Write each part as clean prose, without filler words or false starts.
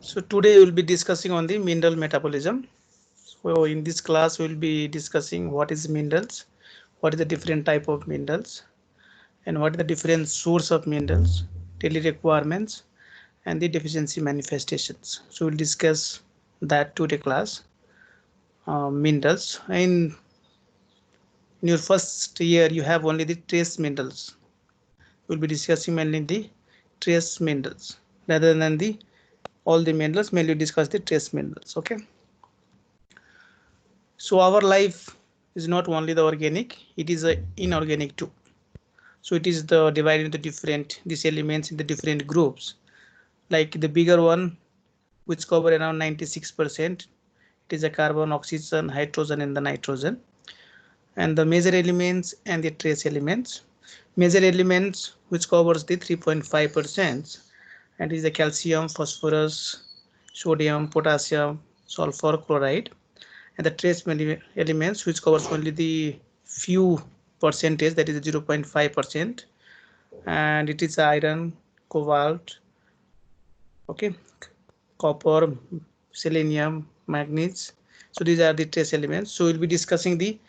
So today we will be discussing on the mineral metabolism. So in this class we will be discussing what is minerals, what is the different type of minerals, and what is the different source of minerals, daily requirements, and the deficiency manifestations. So we'll discuss that today class. Minerals. In your first year you have only the trace minerals. We'll be discussing mainly the trace minerals rather than the all the minerals. Mainly discuss the trace minerals. Okay. So our life is not only the organic, it is a inorganic too. So it is the divided into different these elements in the different groups. Like the bigger one, which cover around 96%, it is a carbon, oxygen, hydrogen, and the nitrogen. And the major elements and the trace elements. Major elements which covers the 3.5% and is the calcium, phosphorus, sodium, potassium, sulfur, chloride, and the trace elements which covers only the few percentage, that is 0.5%, and it is iron, cobalt, okay, copper, selenium, manganese. So these are the trace elements. So we'll be discussing the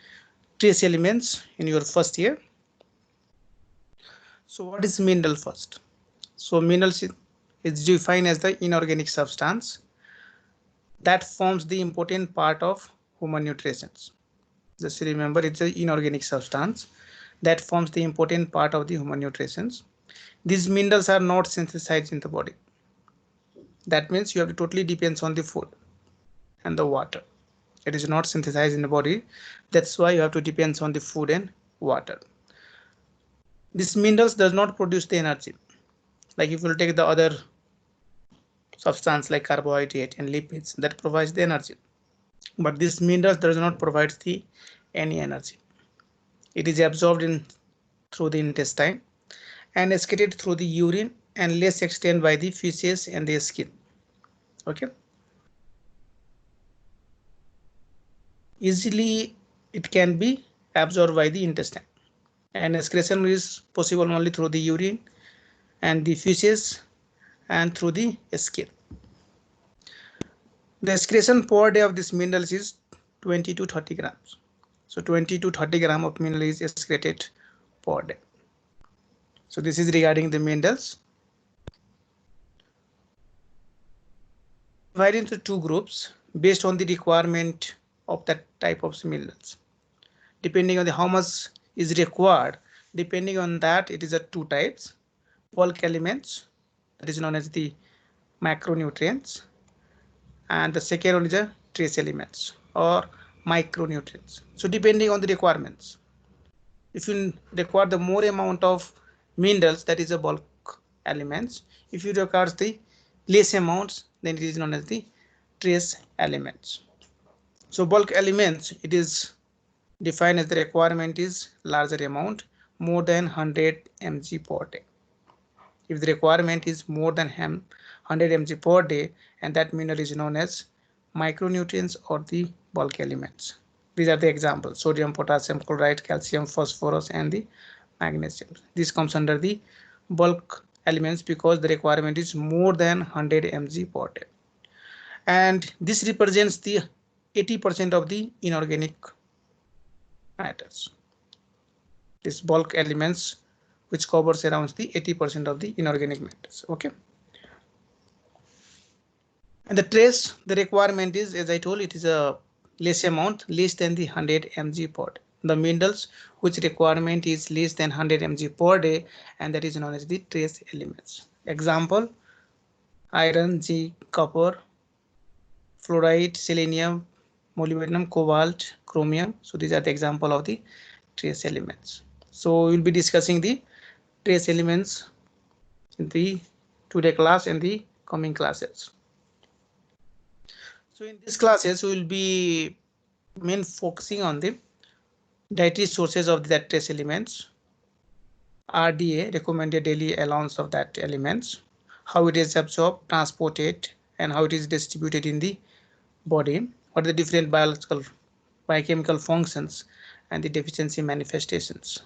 trace elements in your first year. So what is mineral first? So minerals is defined as the inorganic substance that forms the important part of human nutrition. Just remember, it's an inorganic substance that forms the important part of the human nutrition. These minerals are not synthesized in the body. That means you have to totally depends on the food and the water. It is not synthesized in the body. That's why you have to depends on the food and water. This minerals does not produce the energy. Like if you take the other substance like carbohydrate and lipids that provides the energy. But this minerals does not provide the any energy. It is absorbed in through the intestine and excreted through the urine and less extent by the feces and the skin. Okay. Easily it can be absorbed by the intestine, and excretion is possible only through the urine and the feces and through the skin. The excretion per day of this minerals is 20 to 30 grams. So 20 to 30 gram of mineral is excreted per day. So this is regarding the minerals. Divided into two groups based on the requirement of that type of minerals. Depending on the how much is required, depending on that it is a two types. Bulk elements, that is known as the macronutrients, and the second one is a trace elements or micronutrients. So depending on the requirements, if you require the more amount of minerals, that is a bulk elements. If you require the less amounts, then it is known as the trace elements. So bulk elements, it is defined as the requirement is larger amount, more than 100 mg per day. If the requirement is more than 100 mg per day, and that mineral is known as micronutrients or the bulk elements. These are the examples: sodium, potassium, chloride, calcium, phosphorus, and the magnesium. This comes under the bulk elements because the requirement is more than 100 mg per day, and this represents the 80% of the inorganic matters. This bulk elements which covers around the 80% of the inorganic matters. Okay. And the trace, the requirement is, as I told, it is a less amount, less than the 100 mg per day. The minerals which requirement is less than 100 mg per day, and that is known as the trace elements. Example: iron, zinc, copper, fluoride, selenium, molybdenum, cobalt, chromium. So these are the example of the trace elements. So we'll be discussing the trace elements in the today class and the coming classes. So in these classes we will be main focusing on the dietary sources of that trace elements, RDA, recommended daily allowance of that elements, how it is absorbed, transported, and how it is distributed in the body, what are the different biological biochemical functions, and the deficiency manifestations.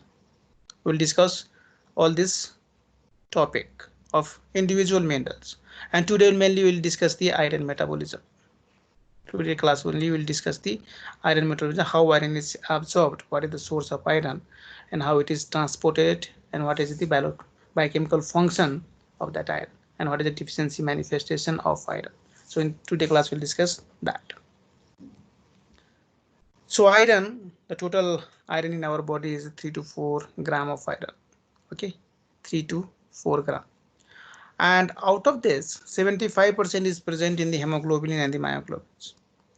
We'll discuss all this topic. of individual minerals. And today mainly we will discuss the iron metabolism. Today class only we will discuss the iron metabolism, how iron is absorbed, what is the source of iron, and how it is transported, and what is the biochemical function of that iron, and what is the deficiency manifestation of iron. So in today class we'll discuss that. So iron, the total iron in our body is 3 to 4 gram of iron. Okay, 3 to 4 gram. And out of this, 75% is present in the hemoglobin and the myoglobins.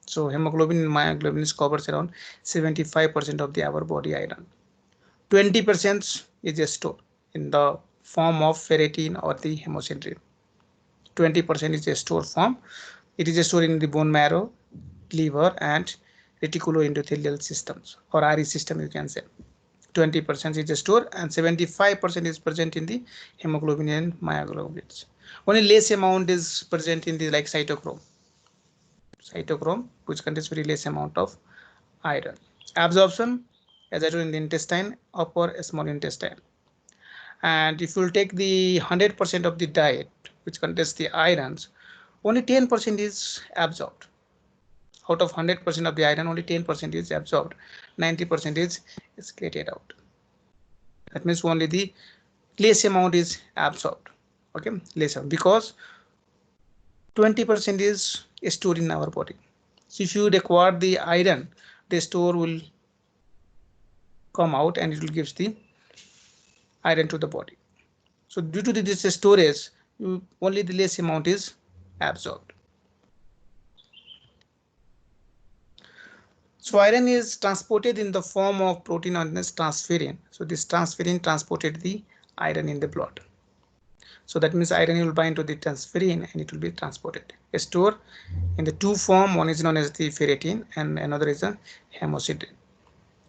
So hemoglobin and myoglobin covers around 75% of the our body iron. 20% is stored in the form of ferritin or the hemosiderin. 20% is a stored form. It is stored in the bone marrow, liver, and reticuloendothelial systems, or RE system you can say. 20% is stored and 75% is present in the hemoglobin and myoglobins. Only less amount is present in the like cytochrome, which contains very less amount of iron. Absorption, as I told, in the intestine, upper small intestine. And if you take the 100% of the diet which contains the irons, only 10% is absorbed. Out of 100% of the iron, only 10% is absorbed, 90% is excreted out. That means only the less amount is absorbed. Okay, less because 20% is stored in our body. So if you require the iron, the store will come out and it will give the iron to the body. So due to this storage, only the less amount is absorbed. So iron is transported in the form of protein known as transferrin. So this transferrin transported the iron in the blood. So that means iron will bind to the transferrin and it will be transported. Stored in the two form, one is known as the ferritin and another is a hemosiderin.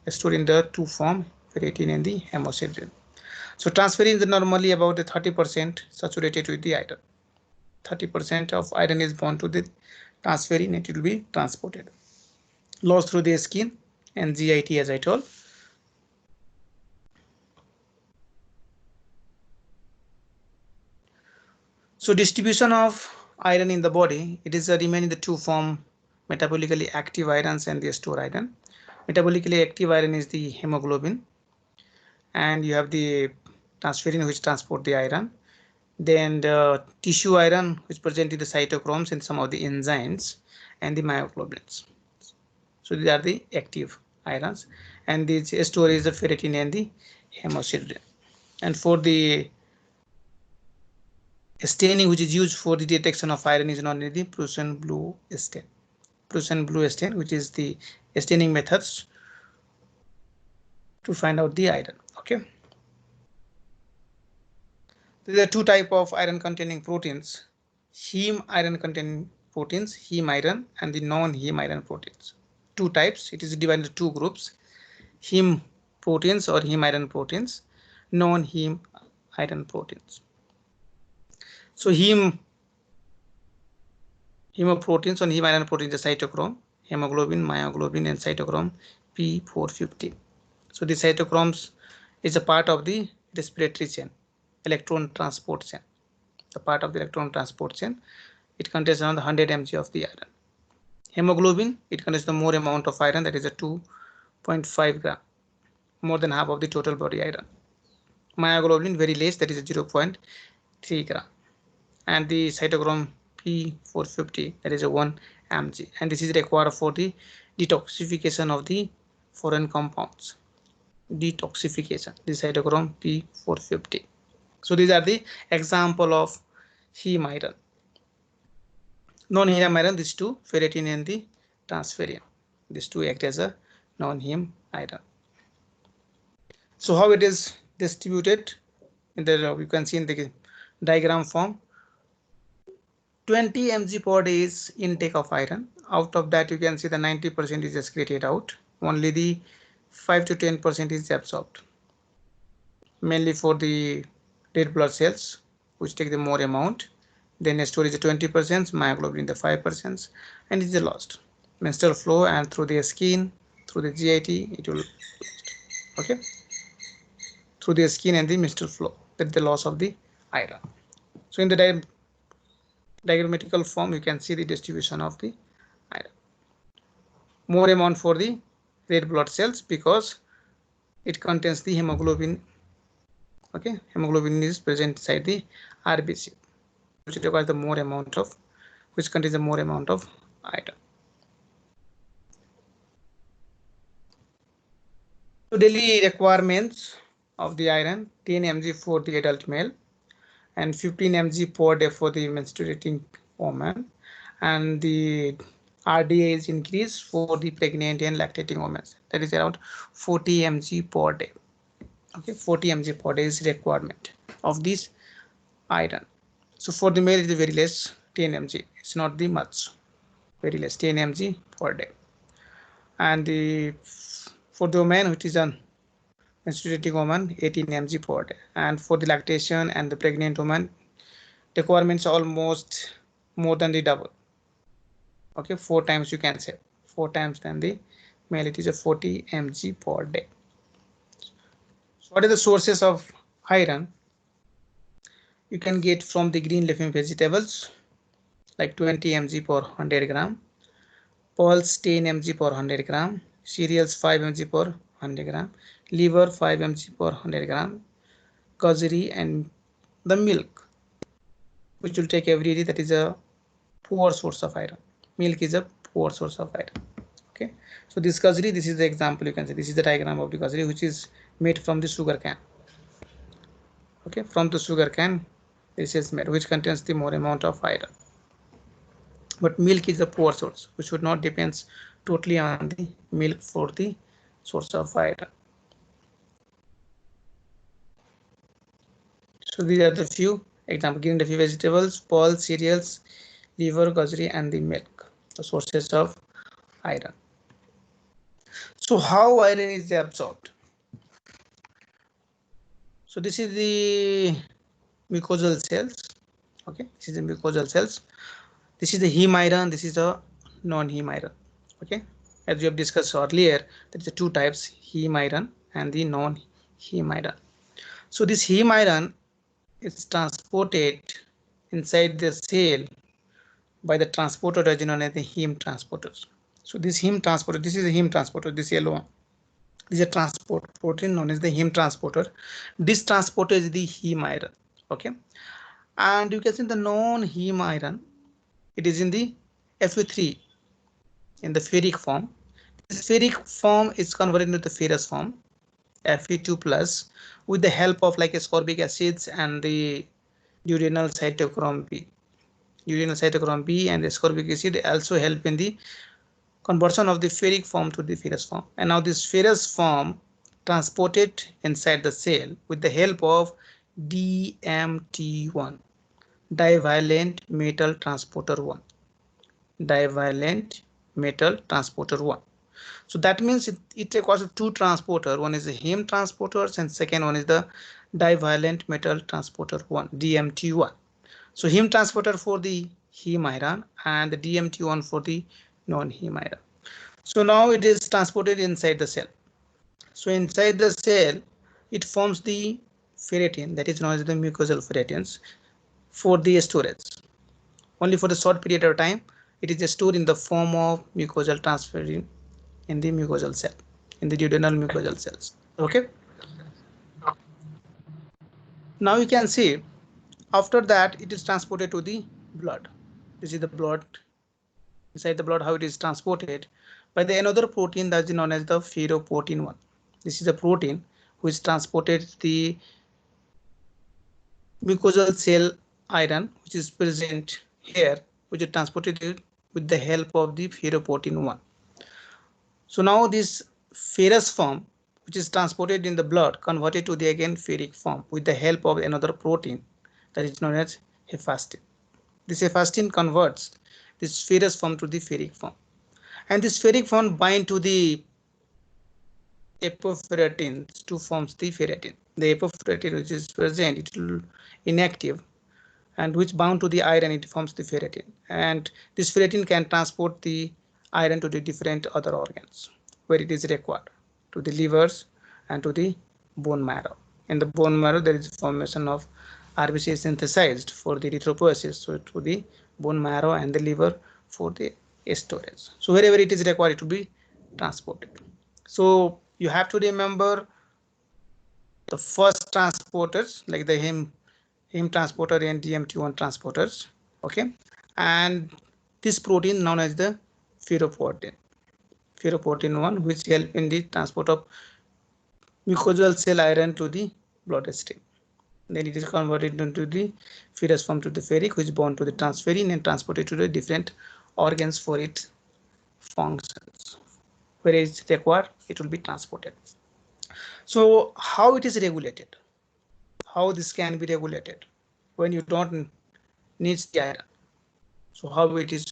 Stored in the two form, ferritin and the hemosiderin. So transferrin is normally about 30% saturated with the iron. 30% of iron is bound to the transferrin and it will be transported. Lost through the skin and GIT, as I told. So distribution of iron in the body, it is remain in the two form, metabolically active irons and the stored iron. Metabolically active iron is the hemoglobin, and you have the transferrin which transport the iron. Then the tissue iron which present in the cytochromes and some of the enzymes, and the myoglobins. So these are the active irons, and this store is the ferritin and the hemosiderin. And for the staining which is used for the detection of iron is known as the Prussian blue stain. Prussian blue stain, which is the staining methods to find out the iron. Okay. There are two types of iron containing proteins: heme iron containing proteins, heme iron, and the non-heme iron proteins. Two types. It is divided into two groups: heme proteins or heme iron proteins, non-heme iron proteins. So hemoproteins or heme iron proteins, the cytochrome, hemoglobin, myoglobin, and cytochrome P450. So the cytochromes is a part of the respiratory chain, electron transport chain. The part of the electron transport chain. It contains around 100 mg of the iron. Hemoglobin, it contains the more amount of iron, that is a 2.5 gram, more than half of the total body iron. Myoglobin very less, that is a 0.3 gram. And the cytochrome P450, that is a 1 mg, and this is required for the detoxification of the foreign compounds. Detoxification, the cytochrome P450. So these are the example of heme iron. Non-heme iron, these two, ferritin and the transferrin. These two act as a non-heme iron. So how it is distributed in the, you can see in the diagram form. 20 mg per day is intake of iron. Out of that, you can see the 90% is excreted out. Only the 5 to 10% is absorbed, mainly for the red blood cells, which take the more amount. Then storage 20%, myoglobin the 5%, and it is lost. Menstrual flow and through the skin, through the GIT, it will lost. Okay, through the skin and the menstrual flow, that the loss of the iron. So in the diagrammatical form, you can see the distribution of the iron. More amount for the red blood cells because it contains the hemoglobin. Okay, hemoglobin is present inside the RBC, which requires the more amount of, which contains the more amount of iron. So daily requirements of the iron: 10 mg for the adult male and 15 mg per day for the menstruating woman, and the RDA is increased for the pregnant and lactating women. That is around 40 mg per day. Okay, 40 mg per day is requirement of this iron. So for the male it is very less, 10 mg. It's not the much, very less, 10 mg per day. And for the woman, which is an menstruating woman, 18 mg per day. And for the lactation and the pregnant woman, requirements almost more than the double. Okay, 4 times you can say, 4 times than the male. It is a 40 mg per day. So what are the sources of iron? You can get from the green leafy vegetables like 20 mg per 100 gram, pulse 10 mg per 100 gram, cereals 5 mg per 100 gram, liver 5 mg per 100 gram, gajri, and the milk, which will take every day. That is a poor source of iron. Milk is a poor source of iron. Okay, so this gajri, this is the example. You can say this is the diagram of the gajri, which is made from the sugar cane. Okay, from the sugar cane this is made, which contains the more amount of iron. But milk is a poor source. We should not depend totally on the milk for the source of iron. So these are the few examples: green leafy vegetables, pulse, cereals, liver, gajri, and the milk, the sources of iron. So how iron is absorbed? So this is the mucosal cells. Okay, this is the mucosal cells. This is the heme iron. This is the non-heme iron. Okay, as we have discussed earlier, there is two types: heme iron and the non-heme iron. So this heme iron is transported inside the cell by the transporter as known as the heme transporters. So this heme transporter, this is the heme transporter, this yellow one. This is a transport protein known as the heme transporter. This transporter is the heme iron. Okay, and you can see the non-heme iron, it is in the Fe3 in the ferric form. This ferric form is converted into the ferrous form, Fe2 plus, with the help of like ascorbic acids and the diurnal cytochrome B. Diurnal cytochrome B and ascorbic acid also help in the conversion of the ferric form to the ferrous form. And now this ferrous form transported inside the cell with the help of DMT1, divalent metal transporter 1. Divalent metal transporter 1. So that means it requires two transporter. One is the heme transporters and second one is the divalent metal transporter 1, DMT1. So heme transporter for the heme iron and the DMT1 for the non-heme iron. So now it is transported inside the cell. So inside the cell, it forms the ferritin, that is known as the mucosal ferritins, for the storage. Only for the short period of time, it is stored in the form of mucosal transferrin in the mucosal cell, in the duodenal mucosal cells. Okay. Now you can see after that it is transported to the blood. This is the blood. Inside the blood, how it is transported by the another protein that is known as the ferroportin 1. This is a protein which transported the mucosal cell iron, which is present here, which is transported with the help of the ferroportin 1. So now this ferrous form, which is transported in the blood, converted to the again ferric form with the help of another protein that is known as hephaestin. This hephaestin converts this ferrous form to the ferric form, and this ferric form bind to the apoferritin to forms the ferritin. The apoferritin which is present, it will inactive, and which bound to the iron, it forms the ferritin, and this ferritin can transport the iron to the different other organs where it is required, to the livers and to the bone marrow. In the bone marrow there is formation of RBC is synthesized for the erythropoiesis, so to the bone marrow and the liver for the storage. So wherever it is required, it will be transported. So you have to remember the first transporters like the heme transporter and DMT1 transporters. Okay, and this protein known as the ferroportin, ferroportin 1, which help in the transport of mucosal cell iron to the bloodstream. Then it is converted into the ferrous form to the ferric, which bond to the transferrin and transported to the different organs for its functions. Where it is required, it will be transported. So how it is regulated? How this can be regulated when you don't need the iron? So how it is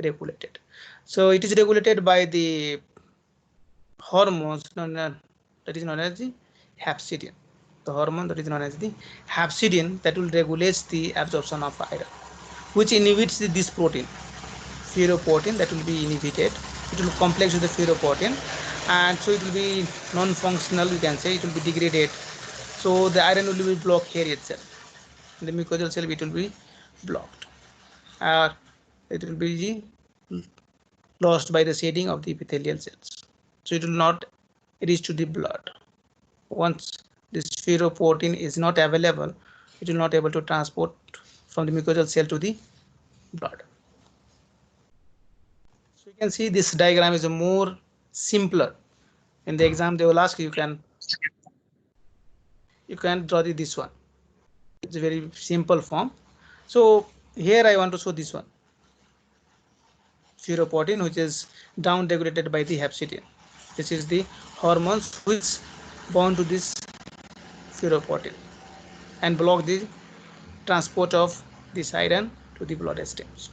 regulated? So it is regulated by the hormones that is known as the hepcidin. The hormone that is known as the hepcidin that will regulate the absorption of iron, which inhibits this protein, ferroportin, that will be inhibited. It will complex with the ferroportin, and so it will be non-functional, you can say. It will be degraded. So the iron will be blocked here itself. In the mucosal cell, it will be blocked, or it will be lost by the shedding of the epithelial cells. So it will not reach to the blood. Once this ferroportin is not available, it will not able to transport from the mucosal cell to the blood. So you can see this diagram is a more simpler. In the exam, they will ask you can draw this one. It's a very simple form. So here I want to show this one, ferroportin, which is down regulated by the hepcidin. This is the hormones which bond to this ferroportin and block the transport of this iron to the blood streams.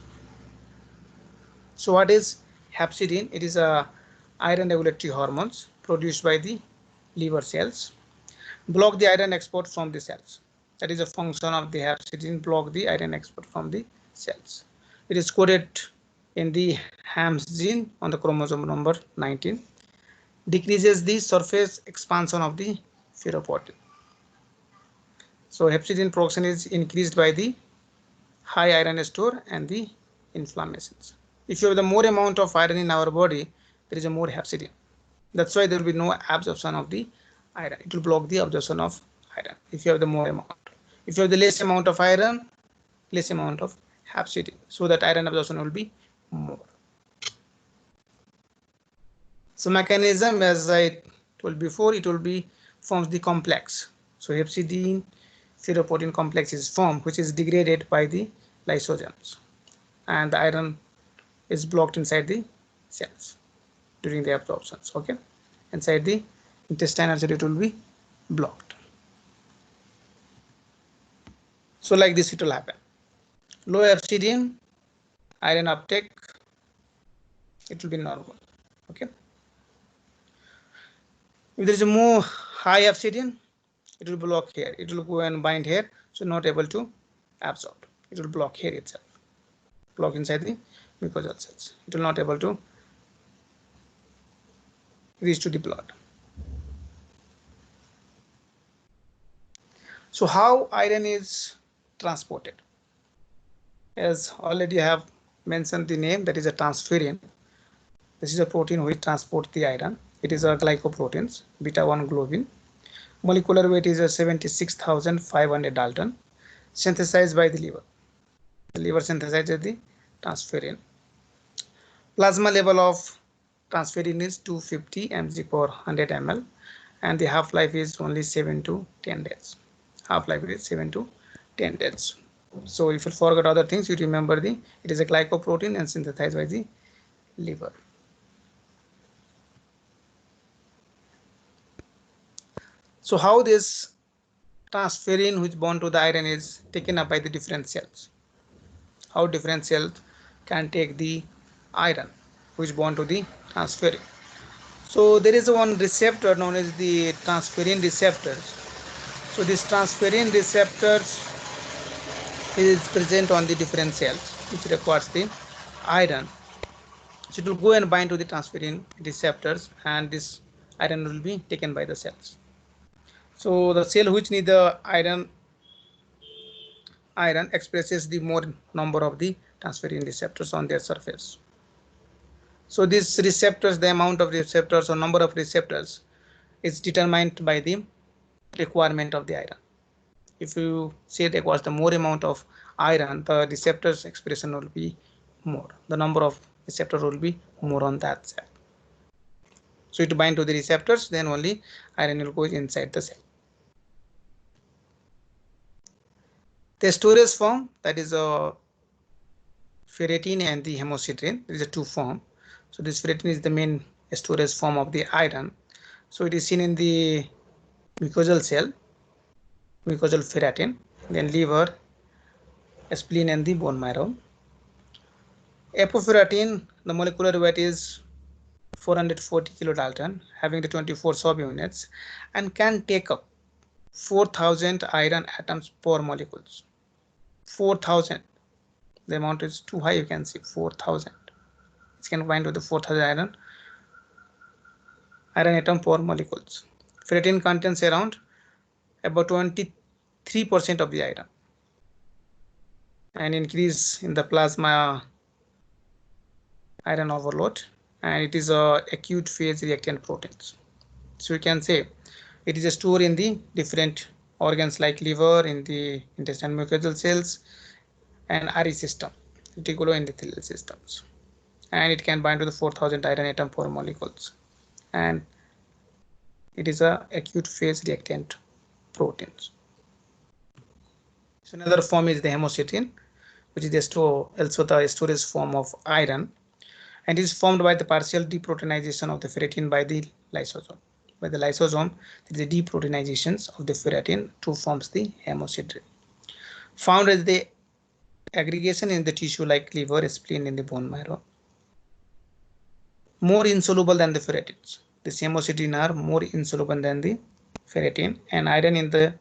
So what is hepcidin? It is a iron regulatory hormones produced by the liver cells. Block the iron export from the cells. That is a function of the hepcidin, block the iron export from the cells. It is coded in the HAMS gene on the chromosome number 19. Decreases the surface expansion of the ferroportin. So hepcidin production is increased by the high iron store and the inflammations. If you have the more amount of iron in our body, there is a more hepcidin. That's why there will be no absorption of the iron. It will block the absorption of iron if you have the more amount. If you have the less amount of iron, less amount of hepcidin, so that iron absorption will be more. So mechanism, as I told before, it will be forms the complex. So hepcidin ferroportin complex is formed, which is degraded by the lysosomes, and the iron is blocked inside the cells during the absorptions. Okay, inside the intestine also it will be blocked. So like this it will happen. Low hepcidin, iron uptake, it will be normal. Okay, if there is a more high hepcidin, it will block here. It will go and bind here, so not able to absorb. It will block here itself, block inside the mucosal cells. It will not able to reach to the blood. So how iron is transported? As already I have mentioned the name, that is a transferrin. This is a protein which transports the iron. It is a glycoproteins, beta-1 globin. Molecular weight is 76,500 Dalton, synthesized by the liver. The liver synthesizes the transferrin. Plasma level of transferrin is 250 mg per 100 ml, and the half-life is only 7 to 10 days. Half-life is 7 to 10 days. So if you forget other things, you remember it is a glycoprotein and synthesized by the liver. So how this transferrin which bond to the iron is taken up by the different cells? How different cells can take the iron which bond to the transferrin? So there is one receptor known as the transferrin receptors. So this transferrin receptors is present on the different cells which requires the iron. So it will go and bind to the transferrin receptors, and this iron will be taken by the cells. So the cell which need the iron iron expresses the more number of the transferrin receptors on their surface. So these receptors, the amount of receptors or number of receptors is determined by the requirement of the iron. If you say there was the more amount of iron, the receptors expression will be more. The number of receptors will be more on that side. So to bind to the receptors, then only iron will go inside the cell. The storage form, that is a ferritin and the hemosiderin. There is a two form. So this ferritin is the main storage form of the iron. So it is seen in the mucosal cell, mucosal ferritin, then liver, spleen and the bone marrow. Apoferritin, the molecular weight is 440 kilodalton, having the 24 subunits, and can take up 4,000 iron atoms per molecules. 4,000. The amount is too high, you can see 4,000. It can bind with the 4,000 iron atom per molecules. Ferritin contains around about 23% of the iron, and increase in the plasma iron overload, and it is a acute phase reactant proteins. So you can say it is stored in the different organs like liver, in the intestinal mucosal cells, and RE system, reticuloendothelial systems, and it can bind to the 4,000 iron atom per molecules, and it is a acute phase reactant proteins. So another form is the hemosiderin, which is also the storage form of iron, and is formed by the partial deproteinization of the ferritin by the lysosome. By the lysosome, there is a deproteinization of the ferritin to forms the hemosiderin. Found as the aggregation in the tissue like liver, spleen, in the bone marrow. More insoluble than the ferritins. The hemosiderin are more insoluble than the ferritin, and iron in the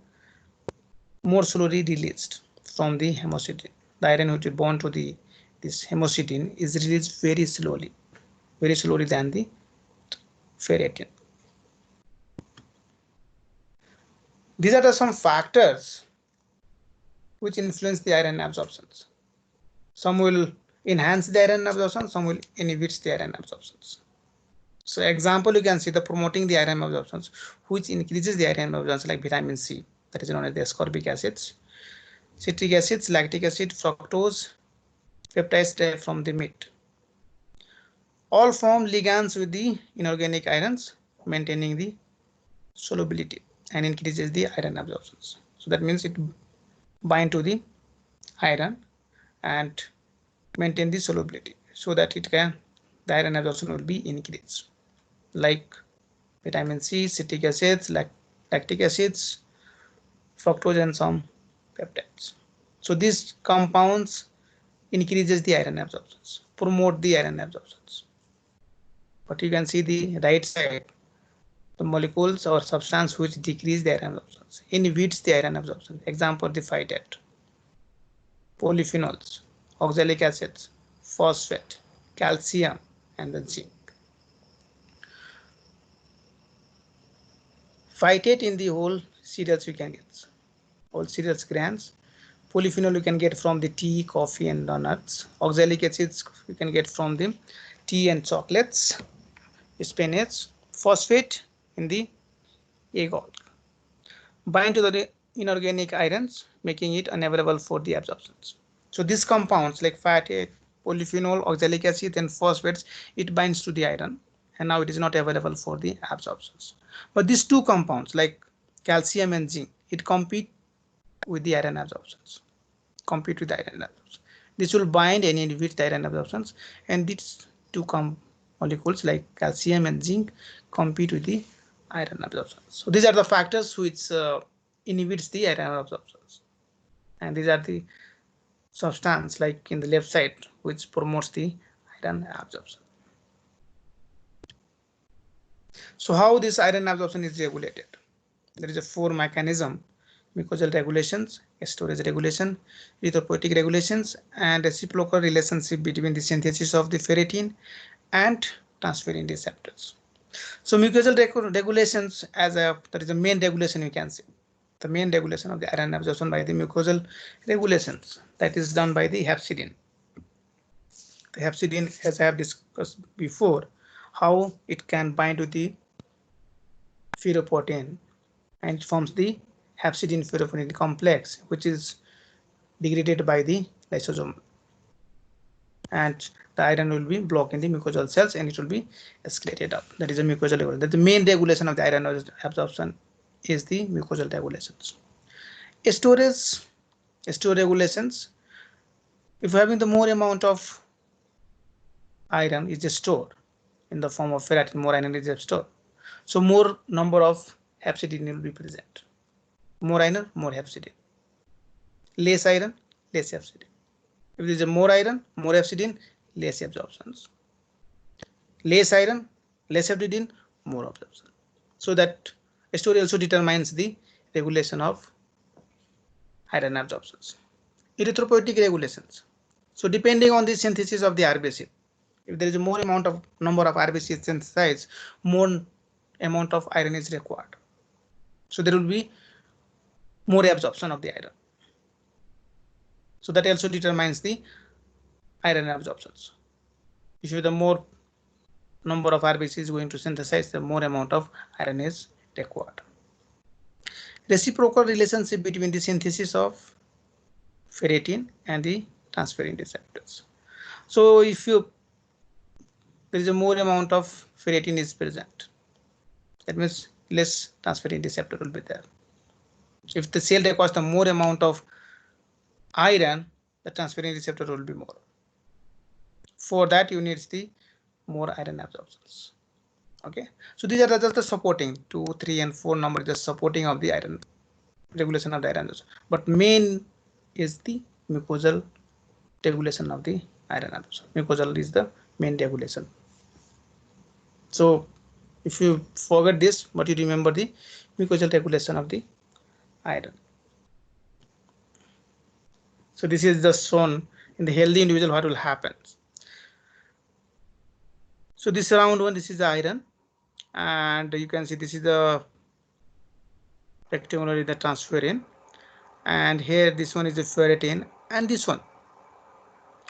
more slowly released from the hemosiderin. The iron which is bound to this hemosiderin is released very slowly than the ferritin. These are some factors which influence the iron absorptions. Some will enhance the iron absorption, some will inhibit the iron absorptions. So example, you can see the promoting the iron absorptions, which increases the iron absorption, like vitamin C, that is known as the ascorbic acids, citric acids, lactic acid, fructose, peptides derived from the meat. All form ligands with the inorganic irons, maintaining the solubility and increases the iron absorptions. So that means it bind to the iron and maintain the solubility, so that the iron absorption will be increased, like vitamin C, citric acids, lactic acids, fructose, and some peptides. So these compounds increases the iron absorptions, promote the iron absorptions. But you can see the right side, the molecules or substance which decrease the iron absorption, inhibits the iron absorption. Example, the phytate, polyphenols, oxalic acids, phosphate, calcium, and the zinc. Phytate in the whole cereals you can get, whole cereals grains. Polyphenol you can get from the tea, coffee, and donuts. Oxalic acids you can get from the tea and chocolates, spinach. Phosphate in the egg yolk. Bind to the inorganic irons, making it unavailable for the absorptions. So these compounds like phytate, polyphenol, oxalic acid, and phosphates, it binds to the iron, and now it is not available for the absorptions. But these two compounds like calcium and zinc, it compete with the iron absorptions. This will bind and inhibit the iron absorptions, and these two molecules like calcium and zinc compete with the iron absorptions. So these are the factors which inhibits the iron absorptions, and these are the substance like in the left side which promotes the iron absorption. So how this iron absorption is regulated? There is a 4 mechanism: mucosal regulations, storage regulation, erythropoietic regulations, and reciprocal relationship between the synthesis of the ferritin and transferrin receptors. So mucosal regulations, that is the main regulation you can see. The main regulation of the iron absorption by the mucosal regulations, that is done by the hepcidin. The hepcidin, as I have discussed before, how it can bind to the ferroportin and it forms the hepcidin ferroportin complex, which is degraded by the lysosome, and the iron will be blocked in the mucosal cells and it will be escalated up. That is a mucosal regulation. That the main regulation of the iron absorption is the mucosal regulations. Storage regulations. If having the more amount of iron is stored in the form of ferritin, more iron is stored. So more number of hepcidin will be present. More iron, more hepcidin. Less iron, less hepcidin. If there is a more iron, more hepcidin, less absorptions. Less iron, less hepcidin, more absorption. So that story also determines the regulation of iron absorptions. Erythropoietic regulations. So depending on the synthesis of the RBC, if there is a more amount of number of RBC synthesized, more amount of iron is required. So there will be more absorption of the iron. So that also determines the iron absorptions. If you have the more number of RBC is going to synthesize, the more amount of iron is required. Reciprocal relationship between the synthesis of ferritin and the transferrin receptors. So if there is a more amount of ferritin is present, that means less transferrin receptor will be there. If the cell requires the more amount of iron, the transferrin receptor will be more. For that you need the more iron absorptions. Okay, so these are just the supporting 2, 3, and 4 number, just supporting of the iron regulation of the iron. But main is the mucosal regulation of the iron absorption. Mucosal is the main regulation. So if you forget this, but you remember the mucosal regulation of the iron. So this is just shown in the healthy individual what will happen. So this round one, this is the iron, and you can see this is the rectangular is the transferrin, and here this one is the ferritin, and this one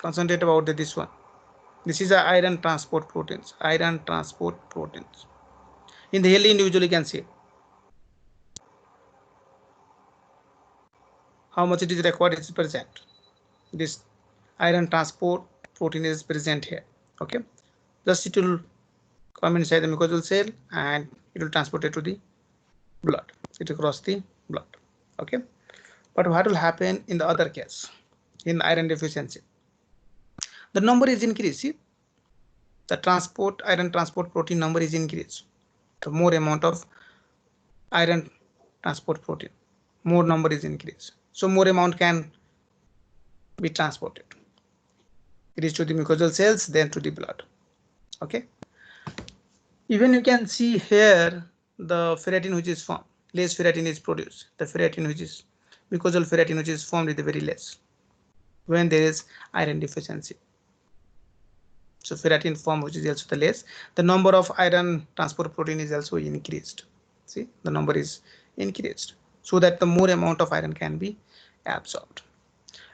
concentrate about this one. This is the iron transport proteins. Iron transport proteins. In the healthy individual, you can see how much it is required is present. This iron transport protein is present here. Okay, just it will come inside the mucosal cell and it will transport it to the blood. It will cross the blood. Okay, but what will happen in the other case? In iron deficiency, the number is increased. See, the iron transport protein number is increased. The more amount of iron transport protein, more number is increased. So more amount can be transported. It is to the mucosal cells, then to the blood. Okay. Even you can see here the ferritin which is formed. Less ferritin is produced. The ferritin which is mucosal ferritin which is formed is very less when there is iron deficiency. So ferritin form which is also the less. The number of iron transport protein is also increased. See, the number is increased so that the more amount of iron can be absorbed.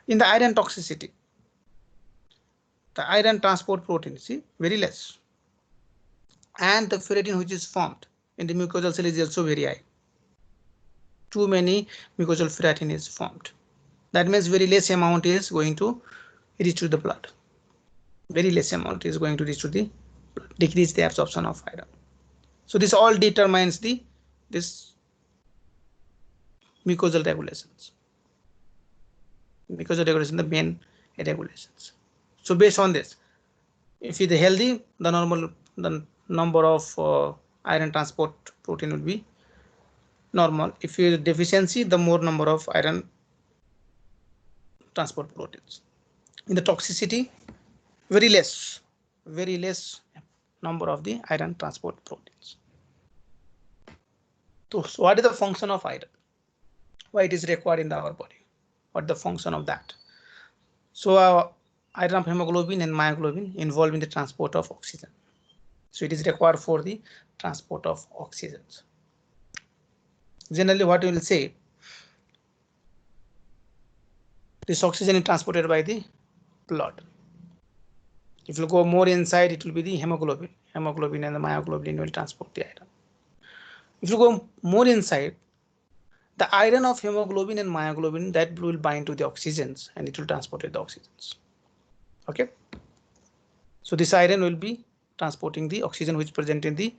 In the iron toxicity, the iron transport protein, see, very less, and the ferritin which is formed in the mucosal cell is also very high. Too many mucosal ferritin is formed. That means very less amount is going to reach to the blood. Very less amount is going to reach to the blood, decrease the absorption of iron. So this all determines this mucosal regulations. Mucosal regulation, the main regulations. So based on this, if it is healthy, the number of iron transport protein will be normal. If you deficiency, the more number of iron transport proteins. In the toxicity, very less number of the iron transport proteins. So what is the function of iron? Why it is required in our body? What is the function of that? So iron of hemoglobin and myoglobin involved in the transport of oxygen. So it is required for the transport of oxygen. Generally what we will say, This oxygen is transported by the blood. If you go more inside, it will be the hemoglobin. Hemoglobin and the myoglobin will transport the iron. If you go more inside, the iron of hemoglobin and myoglobin that will bind to the oxygens and it will transport the oxygens. Okay. So this iron will be transporting the oxygen which present in the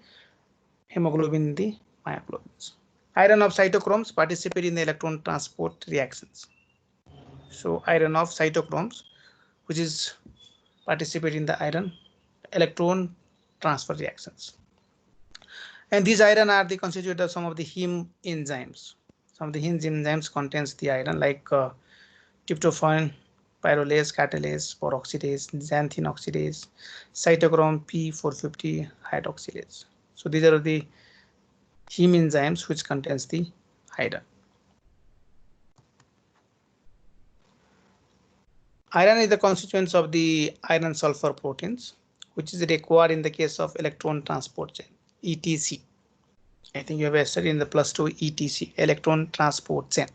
hemoglobin, the myoglobins. Iron of cytochromes participate in the electron transport reactions. So iron of cytochromes, which is participate in the iron electron transfer reactions. And these iron are the constituent of some of the heme enzymes. Some of the heme enzymes contains the iron like tryptophan, pyrrolase, catalase, peroxidase, xanthine oxidase, cytochrome P450 hydroxylase. So these are the heme enzymes which contains the iron. Iron is the constituents of the iron sulfur proteins, which is required in the case of electron transport chain, ETC. I think you have studied in the +2 ETC, electron transport chain.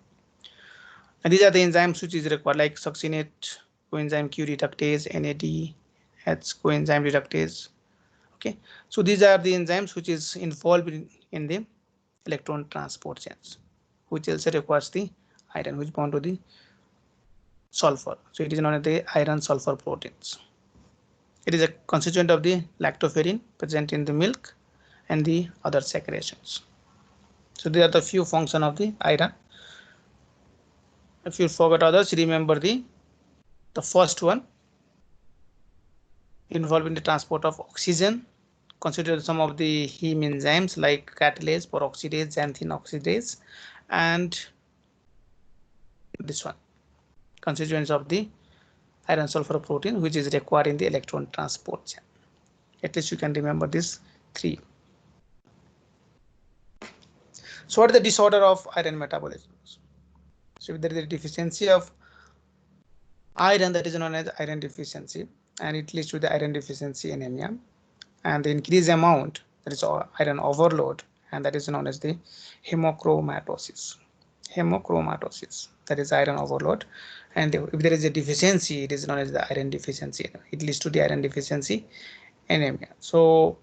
And these are the enzymes which is required like succinate coenzyme Q reductase, NADH coenzyme reductase. Okay, so these are the enzymes which is involved in the electron transport chains, which also requires the iron which bond to the sulfur. So it is known as the iron sulfur proteins. It is a constituent of the lactoferrin present in the milk and the other secretions. So these are the few functions of the iron. If you forget others, remember the first one involved in the transport of oxygen. Consider some of the heme enzymes like catalase, peroxidase, xanthine oxidase, and this one constituents of the iron sulfur protein which is required in the electron transport chain. At least you can remember these three. So what is the disorder of iron metabolism? So if there is a deficiency of iron, that is known as iron deficiency, and it leads to the iron deficiency anemia, and the increased amount, that is iron overload, and that is known as the hemochromatosis. Hemochromatosis, that is iron overload, and if there is a deficiency, it is known as the iron deficiency. It leads to the iron deficiency anemia. So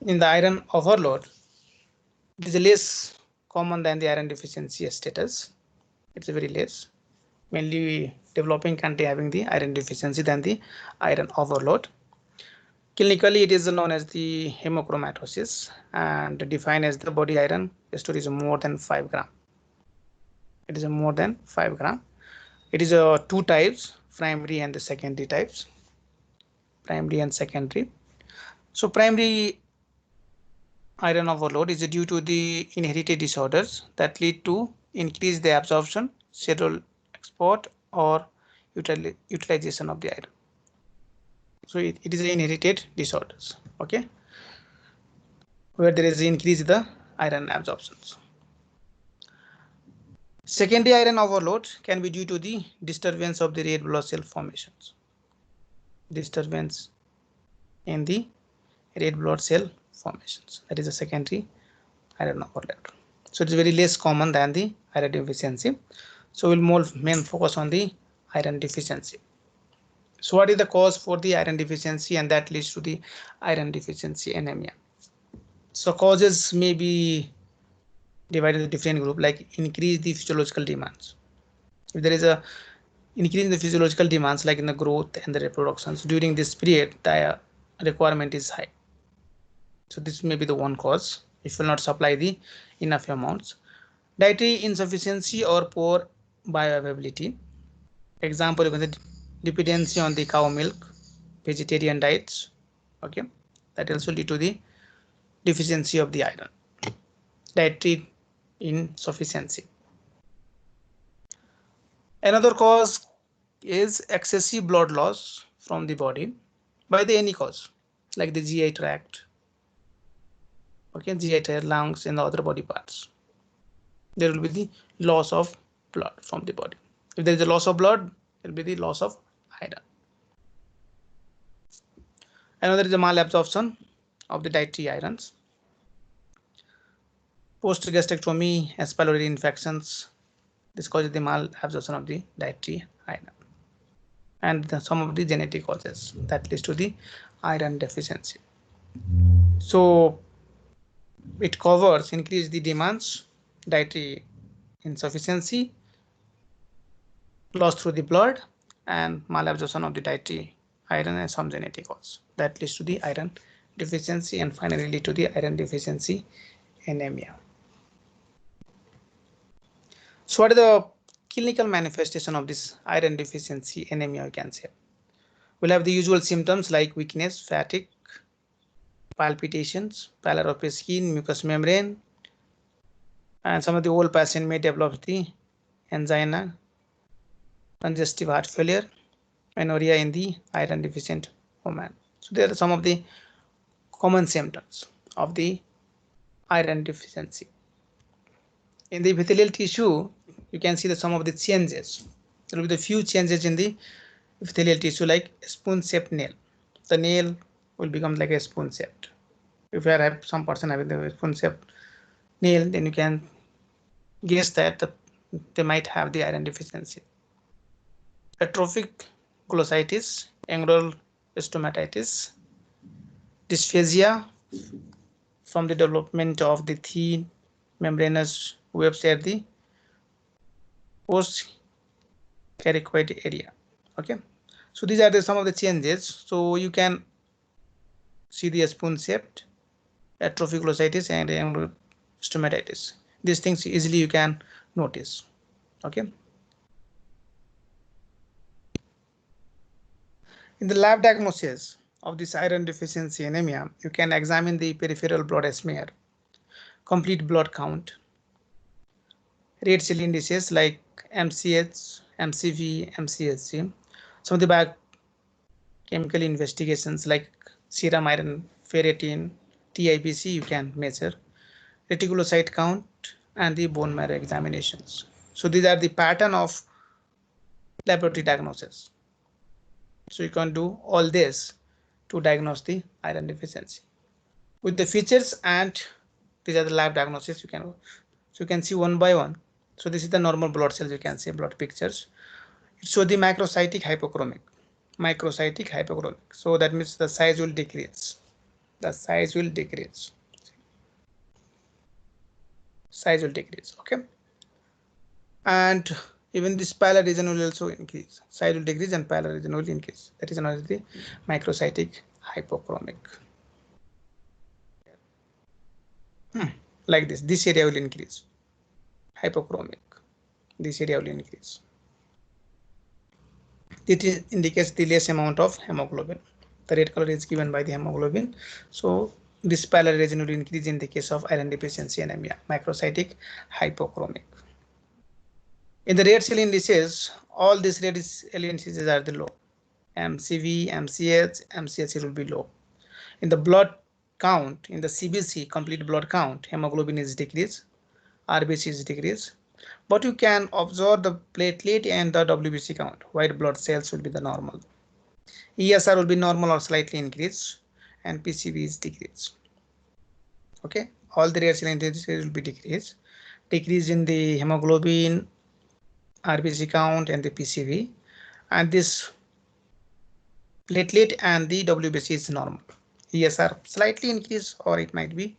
in the iron overload, it is less common than the iron deficiency status. It's very less. Mainly developing country having the iron deficiency than the iron overload. Clinically, it is known as the hemochromatosis and defined as the body iron store is more than 5 gram. It is more than 5 gram. It is two types, primary and the secondary types. Primary and secondary. So primary iron overload is due to the inherited disorders that lead to increase the absorption, cellular export, or utilization of the iron. So it is inherited disorders, okay, where there is increase in the iron absorptions. Secondary iron overload can be due to the disturbance of the red blood cell formations. Disturbance in the red blood cell formations. That is a secondary iron overload. So it is very less common than the iron deficiency. So we'll more main focus on the iron deficiency. So what is the cause for the iron deficiency, and that leads to the iron deficiency anemia? So causes may be divided into different group, like increase the physiological demands. If there is a increase in the physiological demands like in the growth and the reproductions during this period, the requirement is high. So this may be the one cause if you will not supply the enough amounts. Dietary insufficiency or poor bioavailability. Example, you can say dependency on the cow milk, vegetarian diets, okay, that also lead to the deficiency of the iron. Dietary insufficiency. Another cause is excessive blood loss from the body by the any cause, like the GI tract, okay, GI tract, lungs, and the other body parts. There will be the loss of blood from the body. If there is a loss of blood, there will be the loss of iron. Another is the malabsorption of the dietary irons. Post-gastrectomy, S. pylori infections, This causes the malabsorption of the dietary iron, and some of the genetic causes that leads to the iron deficiency. So it covers increase the demands, dietary insufficiency, loss through the blood, and malabsorption of the dietary iron and some genetic cause that leads to the iron deficiency, and finally lead to the iron deficiency anemia. So what are the clinical manifestation of this iron deficiency anemia? You can say we'll have the usual symptoms like weakness, fatigue, palpitations, pallor of the skin, mucous membrane, and some of the old patient may develop the angina, congestive heart failure, amenorrhea in the iron deficient woman. So there are some of the common symptoms of the iron deficiency. In the epithelial tissue, you can see that some of the changes. There will be the few changes in the epithelial tissue, like spoon-shaped nail. The nail will become like a spoon-shaped. If you have some person having the spoon-shaped nail, then you can guess that they might have the iron deficiency. Atrophic glossitis, angular stomatitis, dysphagia from the development of the thin membranous webs at the post-cricoid area. Okay, so these are some of the changes. So you can see the spoon-shaped, atrophic glossitis, and angular stomatitis. These things easily you can notice. Okay. In the lab diagnosis of this iron deficiency anemia, you can examine the peripheral blood smear, complete blood count, red cell indices like MCH, MCV, MCHC, some of the biochemical investigations like serum iron, ferritin, TIBC you can measure, reticulocyte count, and the bone marrow examinations. So these are the pattern of laboratory diagnosis. So you can do all this to diagnose the iron deficiency with the features, and these are the lab diagnosis you can. So you can see one by one. So this is the normal blood cells. You can see blood pictures. It shows the macrocytic hypochromic. So that means the size will decrease. Size will decrease. Okay. And even this pallor region will also increase. Size will decrease and pallor region will increase. That is known as the macrocytic hypochromic. Like this area will increase. Hypochromic. This area will increase. It indicates the less amount of hemoglobin. The red color is given by the hemoglobin. So this pallor region will increase in the case of iron deficiency anemia, macrocytic hypochromic. In the red cell indices, all these red cell indices are the low. MCV, MCH, MCHC will be low. In the blood count, in the CBC, complete blood count, hemoglobin is decreased, RBC is decreased. But you can observe the platelet and the WBC count. White blood cells will be the normal. ESR will be normal or slightly increased, and PCV is decreased. Okay, all the red cell indices will be decreased. Decrease in the hemoglobin, RBC count, and the PCV, and this platelet and the WBC is normal. ESR slightly increased or it might be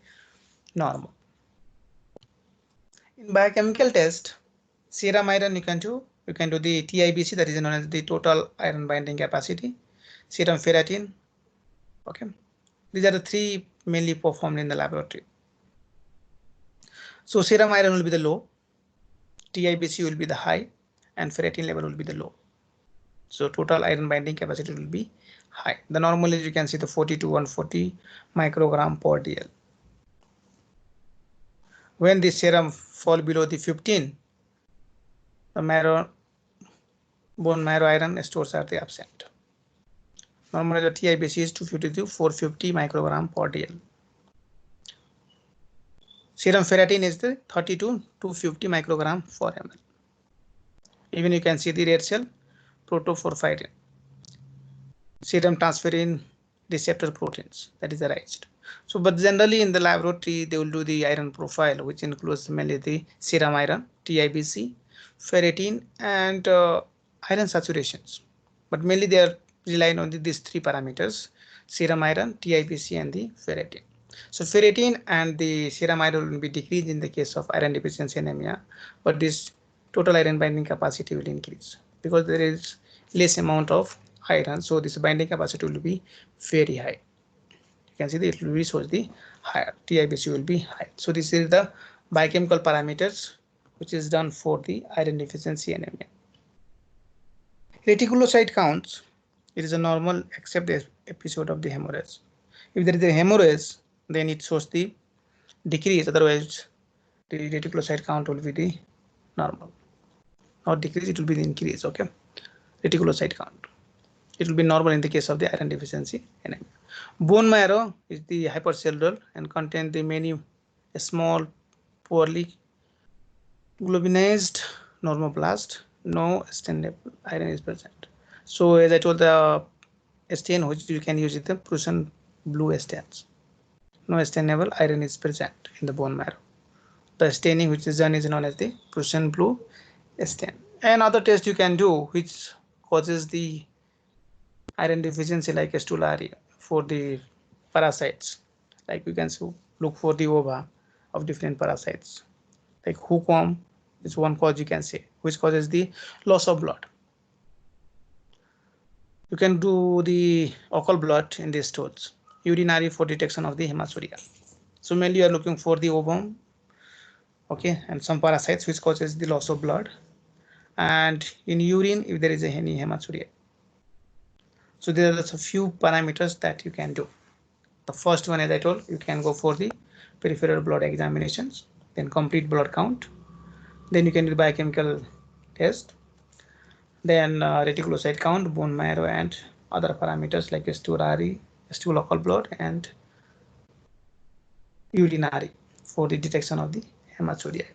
normal. In biochemical test, serum iron you can do the TIBC, that is known as the total iron binding capacity, serum ferritin. Okay, these are the three mainly performed in the laboratory. So serum iron will be the low, TIBC will be the high, and ferritin level will be the low. So total iron binding capacity will be high. The normal is you can see the 40 to 140 microgram per DL. When the serum fall below the 15, the bone marrow iron stores are absent. Normally the TIBC is 250 to 450 microgram per DL. Serum ferritin is the 30 to 250 microgram per ml. Even you can see the red cell protoporphyrin, serum transferrin receptor proteins, that is raised. So but generally in the laboratory they will do the iron profile, which includes mainly the serum iron, TIBC, ferritin, and iron saturations. But mainly they are relying on these three parameters: serum iron, TIBC, and the ferritin. So ferritin and the serum iron will be decreased in the case of iron deficiency anemia, but this total iron binding capacity will increase because there is less amount of iron. So this binding capacity will be very high. You can see that it will be shows the higher TIBC will be high. So this is the biochemical parameters which is done for the iron deficiency anemia. Reticulocyte counts, it is a normal except the episode of the hemorrhage. If there is a hemorrhage, then it shows the decrease, otherwise the reticulocyte count will be the normal. Not decrease, it will be the increase. Okay, reticulocyte count, it will be normal in the case of the iron deficiency anemia. Bone marrow is the hypercellular and contain the many small poorly globinized normoblast. No stable iron is present. So as I told, the stain which you can use is the Prussian blue stains. No stainable iron is present in the bone marrow. The staining which is done is known as the Prussian blue stain. Another test you can do which causes the iron deficiency like stolari for the parasites. Like you can look for the ova of different parasites. Like hookworm is one cause you can say, which causes the loss of blood. You can do the occult blood in these stools. Urinary for detection of the hematuria. So mainly you are looking for the ovum, okay, and some parasites which causes the loss of blood, and in urine if there is any hematuria. So there are a few parameters that you can do. The first one, as I told, you can go for the peripheral blood examinations, then complete blood count, then you can do the biochemical test, then reticulocyte count, bone marrow, and other parameters like stolari, stool local blood, and urinary for the detection of the hematuria.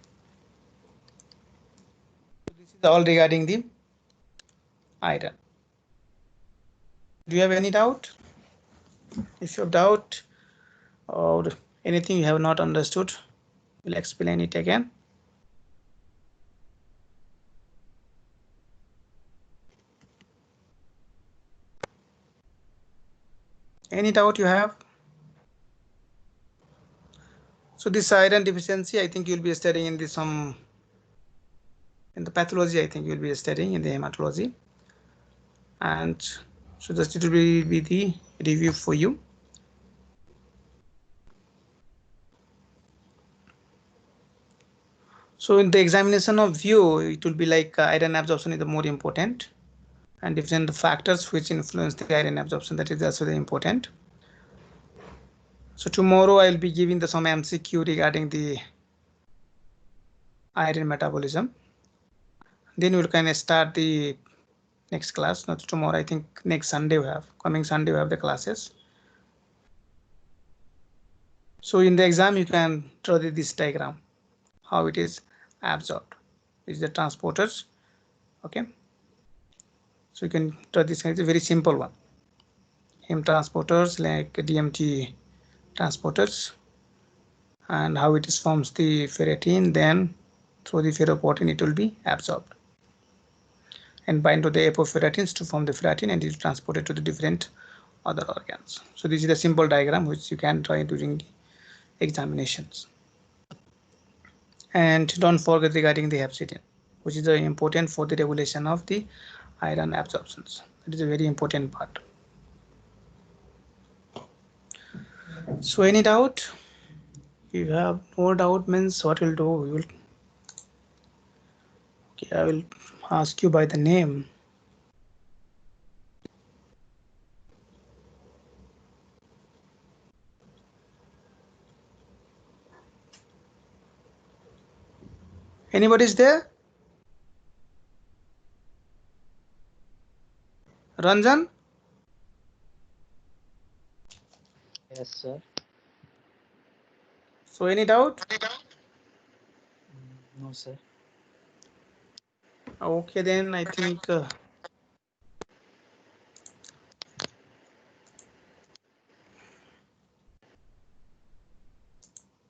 This is all regarding the iron. Do you have any doubt? If you have doubt or anything you have not understood, we'll explain it again. Any doubt you have? So this iron deficiency, I think you'll be studying in the in the pathology. I think you'll be studying in the hematology, and so just it will be the review for you. So in the examination of view, it will be like iron absorption is the more important, and different factors which influence the iron absorption, that is also very important. So tomorrow I'll be giving some MCQ regarding the iron metabolism. Then we can start the next class. Not tomorrow, I think next Sunday we have, coming Sunday we have the classes. So in the exam you can draw this diagram, how it is absorbed. Is the transporters. Okay. So you can draw this. It's a very simple one. Heme transporters like DMT transporters, and how it is forms the ferritin, then through the ferroportin it will be absorbed and bind to the apoferritins to form the ferritin, and it is transported to the different other organs. So this is the simple diagram which you can try during examinations. And don't forget regarding the hepcidin, which is very important for the regulation of the iron absorptions. It is a very important part. So any doubt? If you have no doubt, means what we'll do, we will, okay, I will ask you by the name. Anybody is there? Ranjan? Yes, sir. So any doubt? No, sir. Okay, then I think